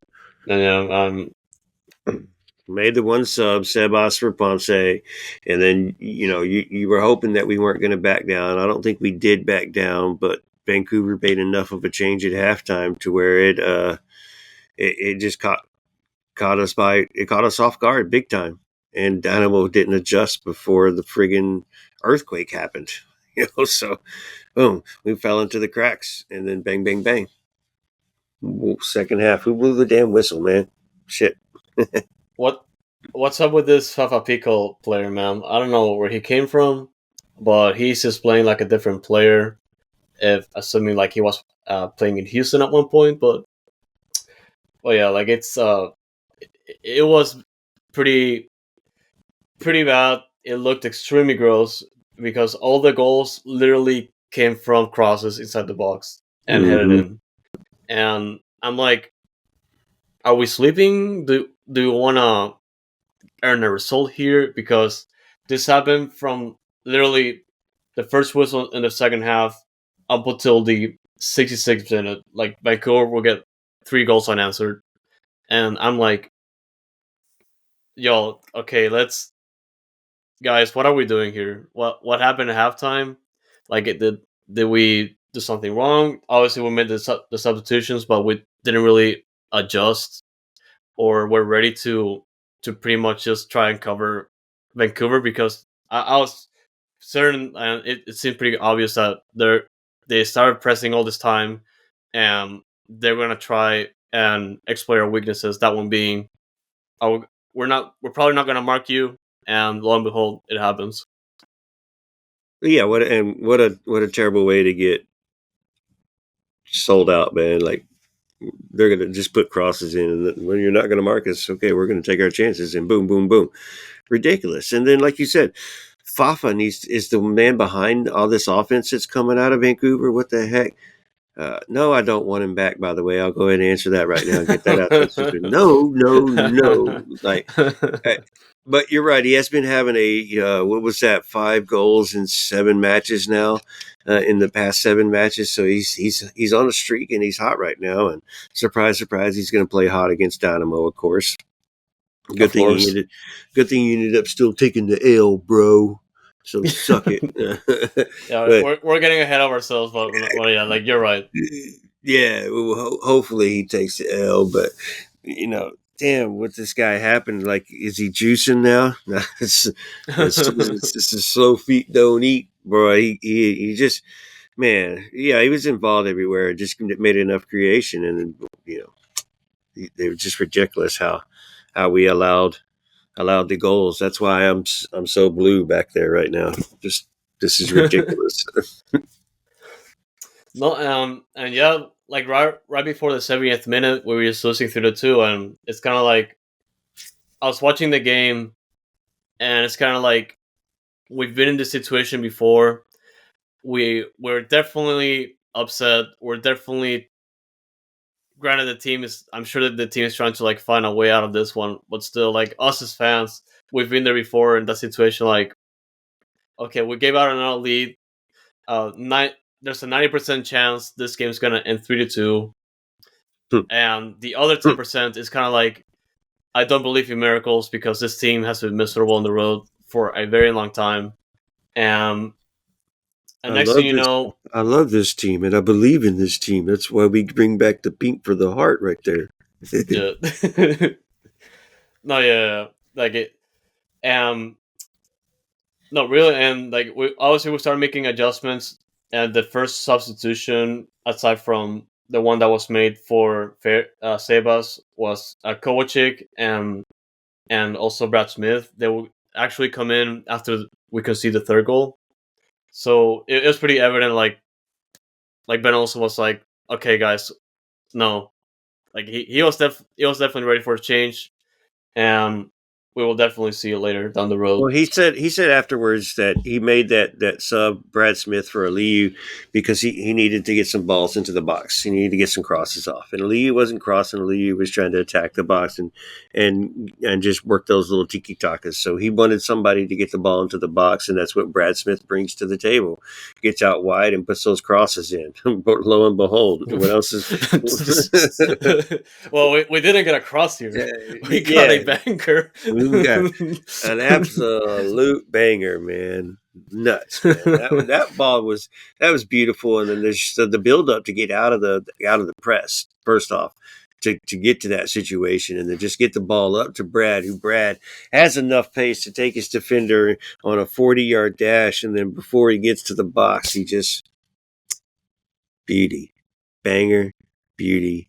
And Made the one sub, Sebas for Ponce, and then you were hoping that we weren't going to back down. I don't think we did back down, but Vancouver made enough of a change at halftime to where it just caught us off guard big time, and Dynamo didn't adjust before the friggin' earthquake happened. So boom, we fell into the cracks, and then bang, bang, bang. Second half, who blew the damn whistle, man? Shit. what's up with this Fafa Pico player, man? I don't know where he came from, but he's just playing like a different player. If assuming like he was playing in Houston at one point, but well, yeah, like it was pretty bad. It looked extremely gross because all the goals literally came from crosses inside the box and headed in. And I'm like, are we sleeping? Do you want to earn a result here? Because this happened from literally the first whistle in the second half up until the 66th minute. Like Vancouver will get 3 goals unanswered, and I'm like, yo, okay, let's guys, what are we doing here? What happened at halftime? Like, did we do something wrong? Obviously, we made the substitutions, but we didn't really adjust, or we're ready to pretty much just try and cover Vancouver because I was certain, and it seemed pretty obvious that they started pressing all this time, and they're gonna try and exploit our weaknesses. That one being, oh, we're probably not gonna mark you, and lo and behold, it happens. Yeah, what a terrible way to get sold out, man. Like, they're gonna just put crosses in, and when you're not gonna mark us, okay, we're gonna take our chances, and boom, boom, boom, ridiculous. And then, like you said, Fafa is the man behind all this offense that's coming out of Vancouver. What the heck? No, I don't want him back. By the way, I'll go ahead and answer that right now and get that out there. No, no, no. Like, but you're right. He has been having what was that? 5 goals in 7 matches now, in the past 7 matches. So he's on a streak and he's hot right now. And surprise, surprise, he's going to play hot against Dynamo, of course. Good Of thing course. he ended up still taking the L, bro. So suck it. Yeah, But we're getting ahead of ourselves, but well, yeah, like you're right. yeah, well, hopefully he takes the L. But damn, what this guy happened? Like, is he juicing now? It's a slow feet don't eat, bro. He just, man, yeah, he was involved everywhere. Just made enough creation, and they were just ridiculous how we allowed the goals. That's why I'm so blue back there right now. Just, this is ridiculous. No, and yeah, like right before the 70th minute, we were just losing 3-2, and it's kind of like I was watching the game, and it's kind of like we've been in this situation before. We're definitely upset. We're definitely granted the team is. I'm sure that the team is trying to like find a way out of this one, but still, like us as fans, we've been there before in that situation. Like, okay, we gave out another lead. Nine. There's a 90% chance this game's gonna end 3-2, and the other 10% is kind of like I don't believe in miracles because this team has been miserable on the road for a very long time. Um, and I next thing love you this. know, I love this team, and I believe in this team. That's why we bring back the pink for the heart right there. yeah, no, yeah, like it, um, no, really, and like we obviously we started making adjustments, and the first substitution aside from the one that was made for Sebas was Kovacic and also Brad Smith. They will actually come in after we concede the third goal. So it was pretty evident, like Ben also was like, okay, guys, no, like he was definitely ready for a change, and we will definitely see it later down the road. Well, he said afterwards that he made that sub Brad Smith for Aliyu because he needed to get some balls into the box. He needed to get some crosses off, and Aliyu wasn't crossing. Aliyu was trying to attack the box and just work those little tiki takas. So he wanted somebody to get the ball into the box, and that's what Brad Smith brings to the table. Gets out wide and puts those crosses in. But lo and behold, what else is? Well, we didn't get a cross here. We got Yeah, a banker. we got an absolute banger, man. Nuts, man. That ball was beautiful, and then there's the build up to get out of the press first off to get to that situation, and then just get the ball up to Brad, who Brad has enough pace to take his defender on a 40-yard dash, and then before he gets to the box, he just beauty, banger, beauty,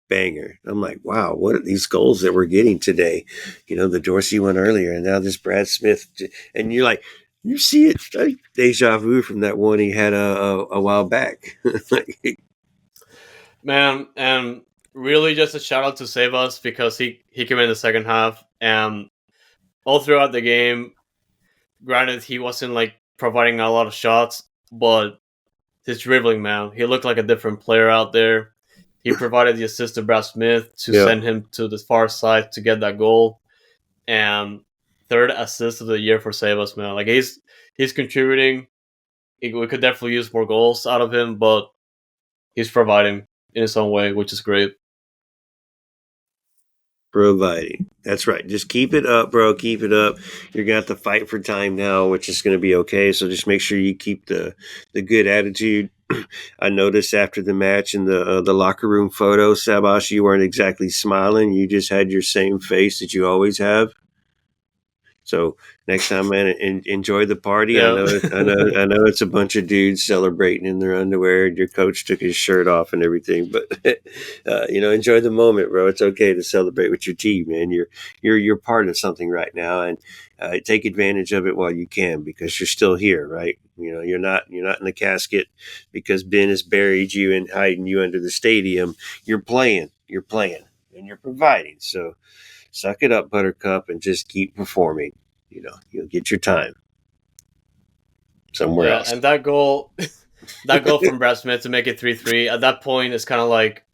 banger. I'm like, wow, what are these goals that we're getting today? The Dorsey one earlier, and now this Brad Smith, and you're like, you see it, like deja vu from that one he had a while back. Man, and really just a shout out to Save Us because he came in the second half and all throughout the game. Granted, he wasn't like providing a lot of shots, but his dribbling, man, he looked like a different player out there. He provided the assist to Brad Smith to Yeah, send him to the far side to get that goal, and third assist of the year for Sebas, man. Like he's contributing. We could definitely use more goals out of him, but he's providing in his own way, which is great. providing. That's right. Just keep it up, bro. Keep it up. You're gonna have to fight for time now, which is gonna be okay. So just make sure you keep the good attitude. I noticed after the match in the locker room photo, Sabash, you weren't exactly smiling. You just had your same face that you always have. So next time, man, enjoy the party. I Yeah. know, I know, it's a bunch of dudes celebrating in their underwear. Your coach took his shirt off and everything, but enjoy the moment, bro. It's okay to celebrate with your team, man. You're part of something right now, and take advantage of it while you can because you're still here, right? You're not in the casket because Ben has buried you and hiding you under the stadium. You're playing, and you're providing. So suck it up, Buttercup, and just keep performing. You'll get your time somewhere Yeah, else. and that goal from Brad Smith to make it 3-3. At that point, it's kind of like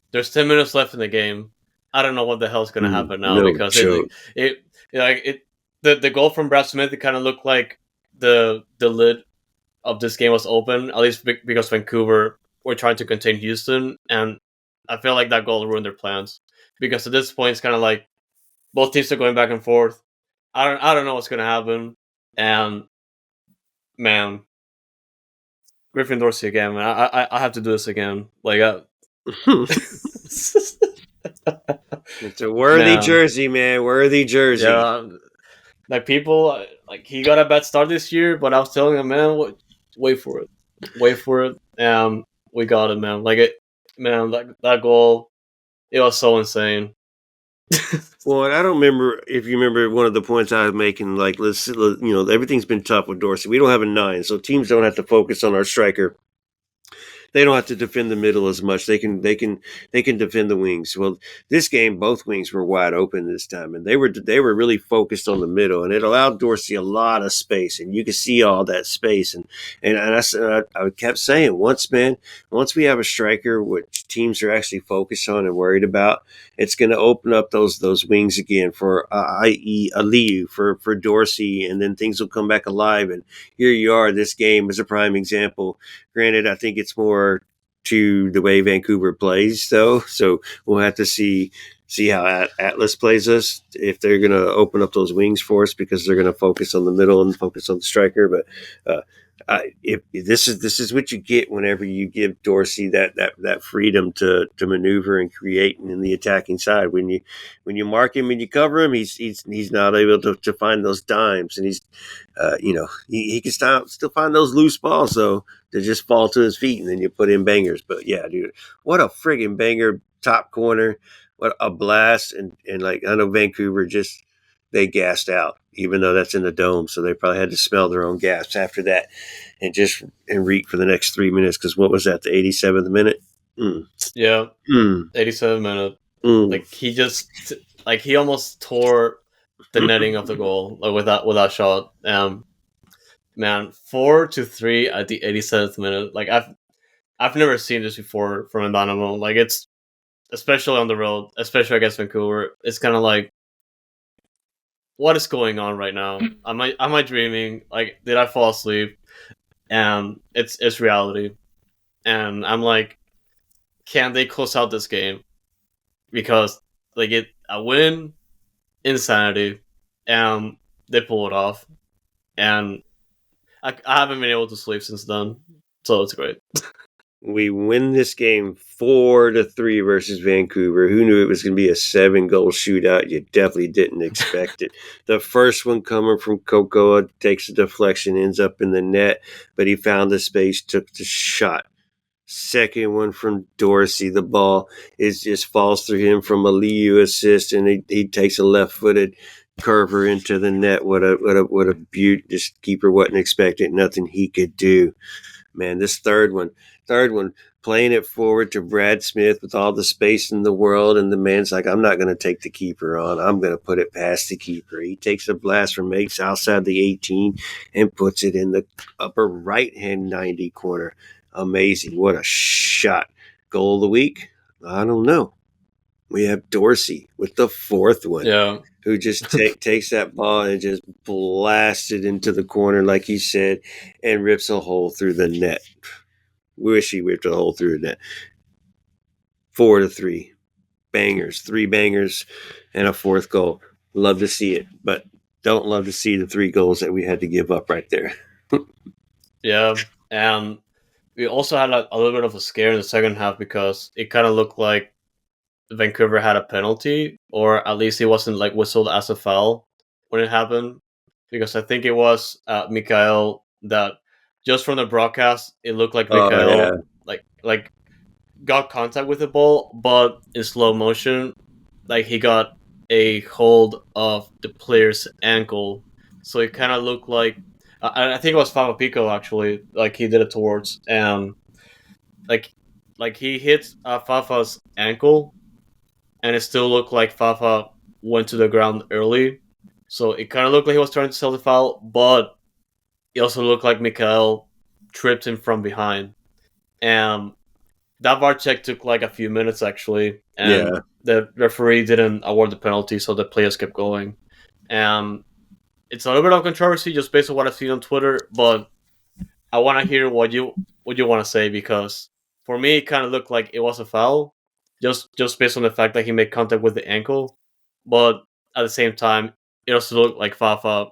there's 10 minutes left in the game. I don't know what the hell's gonna happen now No because joke. it like it the goal from Brad Smith, it kind of looked like the lid of this game was open, at least because Vancouver were trying to contain Houston, and I feel like that goal ruined their plans because at this point it's kind of like both teams are going back and forth. I don't know what's gonna happen, and man, Griffin Dorsey again, man. I have to do this again. Like, It's a worthy man, jersey, man. Worthy jersey. yeah. Like people, like he got a bad start this year, but I was telling him, man, wait for it, wait for it. We got it, man. Like it, man. That goal, it was so insane. Well, and I don't remember if you remember one of the points I was making. Like, everything's been tough with Dorsey. We don't have a 9, so teams don't have to focus on our striker. they don't have to defend the middle as much. They can defend the wings. Well, this game, both wings were wide open this time, and they were really focused on the middle, and it allowed Dorsey a lot of space, and you could see all that space. And I kept saying, once we have a striker, which teams are actually focused on and worried about, it's going to open up those wings again for i.e. Aliu for Dorsey, and then things will come back alive. And here you are. This game is a prime example. Granted, I think it's more to the way Vancouver plays, though. So we'll have to see how Atlas plays us, if they're going to open up those wings for us, because they're going to focus on the middle and focus on the striker. But if this is what you get whenever you give Dorsey that freedom to maneuver and create in the attacking side. When you mark him and you cover him, he's not able to find those dimes, and he's he can still find those loose balls though to just fall to his feet, and then you put in bangers. But yeah, dude, what a friggin' banger, top corner, what a blast. And like, I know Vancouver they gassed out, even though that's in the dome, so they probably had to smell their own gas after that and reek for the next 3 minutes. Because what was that, the 87th minute? Yeah, 87th minute. Like he almost tore the netting of the goal, like with that shot. Man, 4-3 at the 87th minute. Like I've never seen this before from a Dynamo. Like, it's, especially on the road, especially against Vancouver, it's kind of like, what is going on right now? Am I dreaming? Like, did I fall asleep? And it's reality. And I'm like, can they close out this game? Because they get a win, insanity, and they pull it off. And I haven't been able to sleep since then, so it's great. We win this game 4-3 versus Vancouver. Who knew it was going to be a 7-goal shootout? You definitely didn't expect it. The first one coming from Cocoa takes a deflection, ends up in the net, but he found the space, took the shot. Second one from Dorsey, the ball just falls through him from a Liu assist, and he takes a left-footed curver into the net. What a beaut! This keeper wasn't expecting, nothing he could do. Man, this third one, playing it forward to Brad Smith with all the space in the world, and the man's like, I'm not going to take the keeper on. I'm going to put it past the keeper. He takes a blast from outside the 18 and puts it in the upper right-hand 90 corner. Amazing. What a shot. Goal of the week? I don't know. We have Dorsey with the fourth one. Yeah. Who just takes that ball and just blasts it into the corner, like he said, and rips a hole through the net. Wish he ripped a hole through the net. 4-3. Bangers. 3 bangers and a fourth goal. Love to see it, but don't love to see the 3 goals that we had to give up right there. Yeah, and we also had a little bit of a scare in the second half, because it kind of looked like Vancouver had a penalty, or at least it wasn't like whistled as a foul when it happened, because I think it was Mikael that, just from the broadcast, it looked like Mikael like got contact with the ball, but in slow motion, like he got a hold of the player's ankle, so it kind of looked like, I think it was Fafa Pico actually, like he did it towards, and like he hit Fafa's ankle, and it still looked like Fafa went to the ground early. So it kind of looked like he was trying to sell the foul, but it also looked like Mikael tripped him from behind. And that VAR check took like a few minutes, actually. And the referee didn't award the penalty, so the players kept going. And it's a little bit of controversy just based on what I've seen on Twitter, but I want to hear what you want to say, because for me, it kind of looked like it was a foul, just based on the fact that he made contact with the ankle. But at the same time, it also looked like Fafa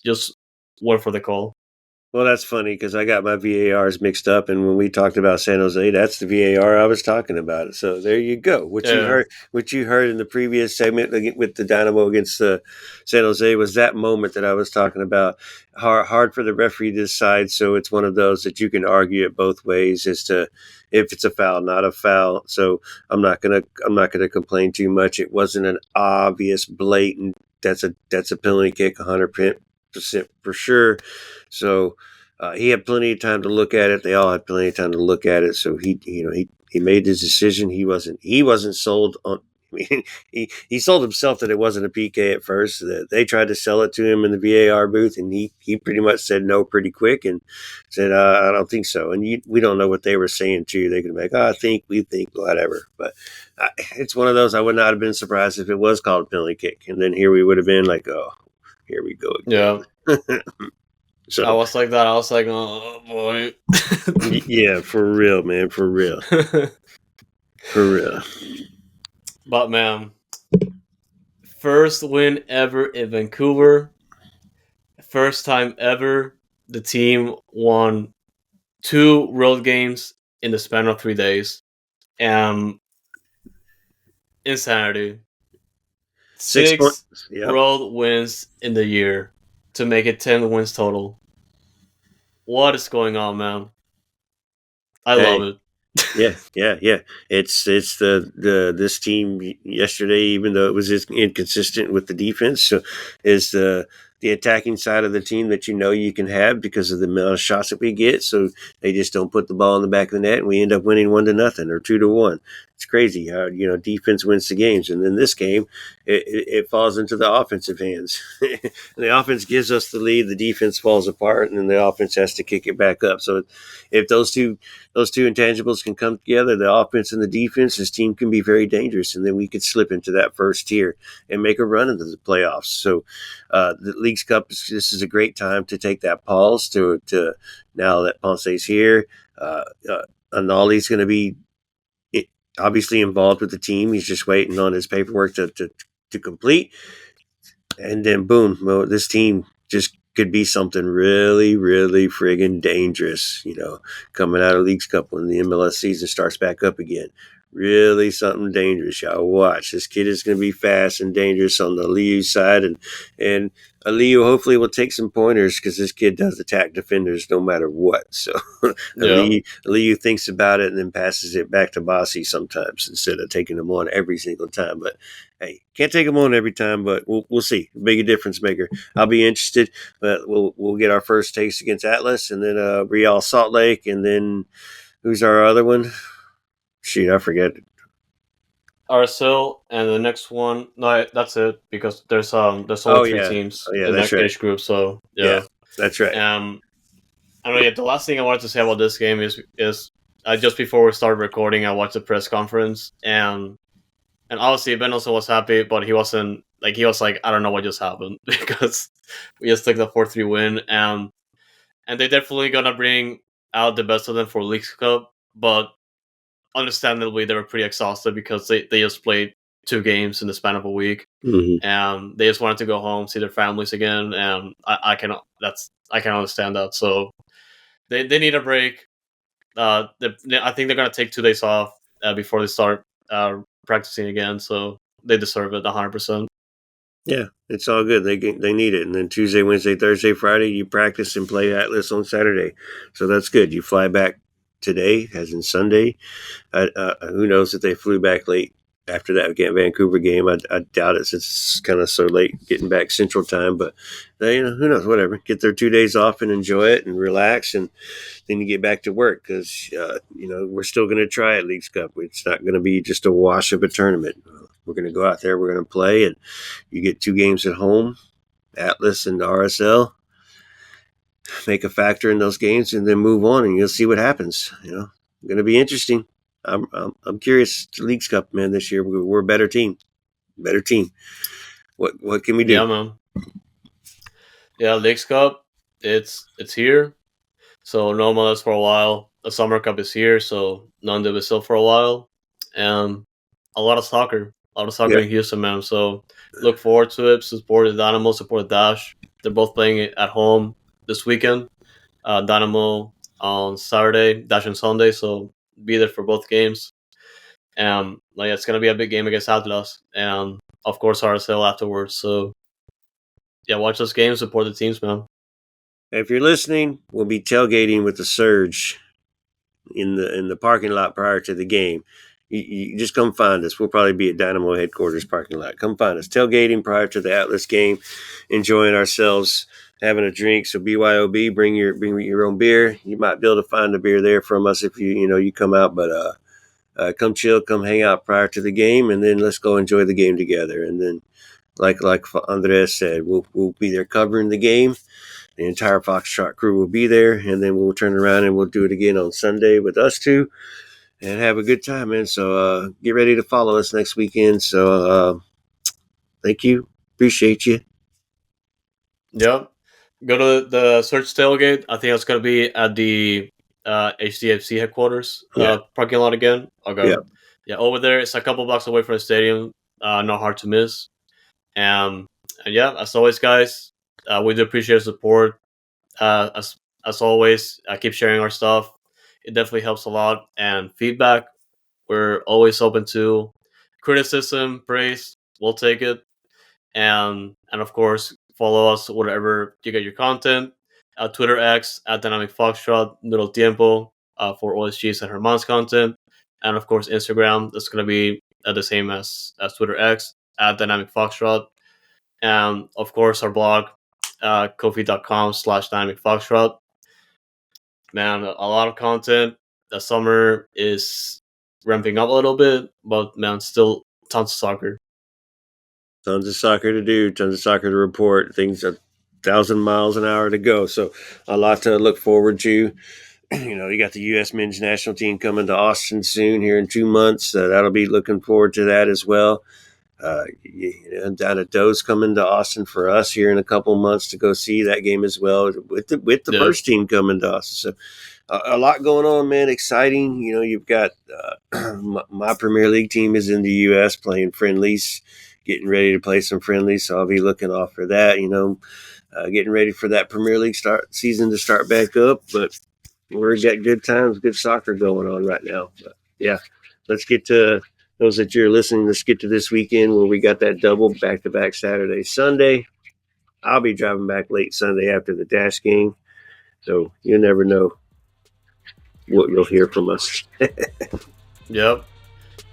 just went for the call. Well, that's funny, because I got my VARs mixed up, and when we talked about San Jose, that's the VAR I was talking about. So there you go. What you heard in the previous segment with the Dynamo against San Jose was that moment that I was talking about. Hard for the referee to decide, so it's one of those that you can argue it both ways as to if it's a foul, not a foul. So I'm not gonna complain too much. It wasn't an obvious, blatant. That's a penalty kick, 100% for sure. So He had plenty of time to look at it. They all had plenty of time to look at it. So he made his decision. He wasn't sold on. I mean, he sold himself that it wasn't a PK at first. That they tried to sell it to him in the VAR booth, and he pretty much said no pretty quick and said, I don't think so. And we don't know what they were saying too. They could be like, I think, we think, whatever. But it's one of those. I would not have been surprised if it was called a penalty kick, and then here we would have been like, oh, here we go again. Yeah. So I was like that. I was like, oh boy. Yeah, for real, man, for real. For real. But man, first win ever in Vancouver. First time ever the team won 2 road games in the span of 3 days. Insanity. 6 Yep. road wins in the year to make it 10 wins total. What is going on, man? I love it. Yeah. It's the this team yesterday, even though it was inconsistent with the defense, so is the attacking side of the team that you can have because of the amount of shots that we get. So they just don't put the ball in the back of the net, and we end up winning 1-0 or 2-1. It's crazy how defense wins the games, and then this game it falls into the offensive hands. The offense gives us the lead, the defense falls apart, and then the offense has to kick it back up. So if those two intangibles can come together, the offense and the defense, this team can be very dangerous, and then we could slip into that first tier and make a run into the playoffs. So the Leagues Cup, this is a great time to take that pause to now that Ponce's here. Anali's going to be obviously involved with the team. He's just waiting on his paperwork to complete. And then boom, this team just could be something really, really friggin' dangerous, coming out of Leagues Cup when the MLS season starts back up again. Really something dangerous. Y'all watch. This kid is going to be fast and dangerous on the Aliu side, and Aliu hopefully will take some pointers because this kid does attack defenders no matter what. So Aliu thinks about it and then passes it back to Bossy sometimes instead of taking him on every single time. But hey, can't take him on every time, but we'll see. Big a difference maker. I'll be interested. But we'll get our first taste against Atlas, and then Real Salt Lake, and then who's our other one? Shoot, I forget. RSL, and the next one. No, that's it because there's only 3 teams in that age group. So yeah, that's right. I know. Yeah, the last thing I wanted to say about this game is just before we started recording, I watched the press conference, and obviously Ben also was happy, but he wasn't like he was like, I don't know what just happened because we just took the 4-3 win, and they're definitely gonna bring out the best of them for Leagues Cup, but understandably they were pretty exhausted because they just played 2 games in the span of a week, and they just wanted to go home, see their families again, and I can understand that. So they need a break. I think they're gonna take 2 days off before they start practicing again, so they deserve it 100%. Yeah, it's all good. They need it, and then Tuesday, Wednesday, Thursday, Friday, you practice and play Atlas on Saturday, so that's good. You fly back today, as in Sunday. Who knows if they flew back late after that Vancouver game? I doubt it since it's kind of so late getting back Central Time. But who knows? Whatever. Get their 2 days off and enjoy it and relax, and then you get back to work because we're still going to try at Leagues Cup. It's not going to be just a wash of a tournament. We're going to go out there. We're going to play, and you get 2 games at home, Atlas and RSL. Make a factor in those games, and then move on, and you'll see what happens. Going to be interesting. I'm curious. Leagues Cup, man, this year we're a better team. What can we do? Yeah, man. Yeah, Leagues Cup, it's here. So no MLS for a while. The Summer Cup is here, so NWSL for a while, and a lot of soccer. In Houston, man. So look forward to it. Support the Dynamo, support the Dash. They're both playing it at home this weekend. Dynamo on Saturday, Dash on Sunday. So be there for both games. It's gonna be a big game against Atlas, and of course RSL afterwards. So yeah, watch those games, support the teams, man. If you're listening, we'll be tailgating with the Surge in the parking lot prior to the game. You just come find us. We'll probably be at Dynamo headquarters parking lot. Come find us. Tailgating prior to the Atlas game, enjoying ourselves having a drink. So BYOB, bring your own beer. You might be able to find a beer there from us if you come out, but come chill, come hang out prior to the game, and then let's go enjoy the game together. And then, like Andres said, we'll be there covering the game. The entire Foxtrot crew will be there, and then we'll turn around and we'll do it again on Sunday with us two, and have a good time, man. So get ready to follow us next weekend. So thank you, appreciate you. Yep. Go to the search tailgate. I think it's gonna be at the HDFC headquarters parking lot again. Okay. Yeah, over there. It's a couple blocks away from the stadium. Not hard to miss. And yeah, as always, guys, we do appreciate your support. As always, keep sharing our stuff. It definitely helps a lot. And feedback, we're always open to criticism, praise. We'll take it. And of course, follow us wherever you get your content. Twitter X at Dynamic Foxtrot, Noodle Tiempo for OSG's and Herman's content, and of course Instagram. That's gonna be the same as Twitter X at Dynamic Foxtrot, and of course our blog, kofi.com/Dynamic Foxtrot. Man, a lot of content. The summer is ramping up a little bit, but man, still tons of soccer. Tons of soccer to do, tons of soccer to report. Things are 1,000 miles an hour to go. So a lot to look forward to. You got the U.S. men's national team coming to Austin soon here in 2 months. That'll be looking forward to that as well. Down at Doe's coming to Austin for us here in a couple months to go see that game as well with the first team coming to Austin. So a lot going on, man. Exciting. You've got my Premier League team is in the U.S. playing friendlies, getting ready to play some friendlies. So I'll be looking off for that. Getting ready for that Premier League season to start back up. But we're got good times, good soccer going on right now. But yeah, let's get to those that you're listening. Let's get to this weekend where we got that double back-to-back Saturday, Sunday. I'll be driving back late Sunday after the Dash game. So you never know what you'll hear from us. Yep.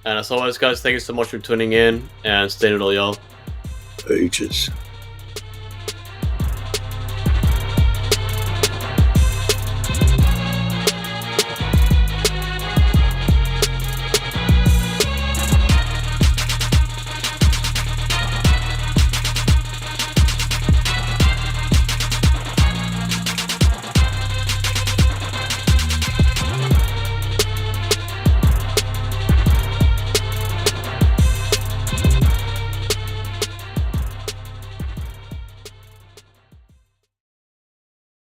And as always, guys, thank you so much for tuning in and stay noodle, y'all. Ages.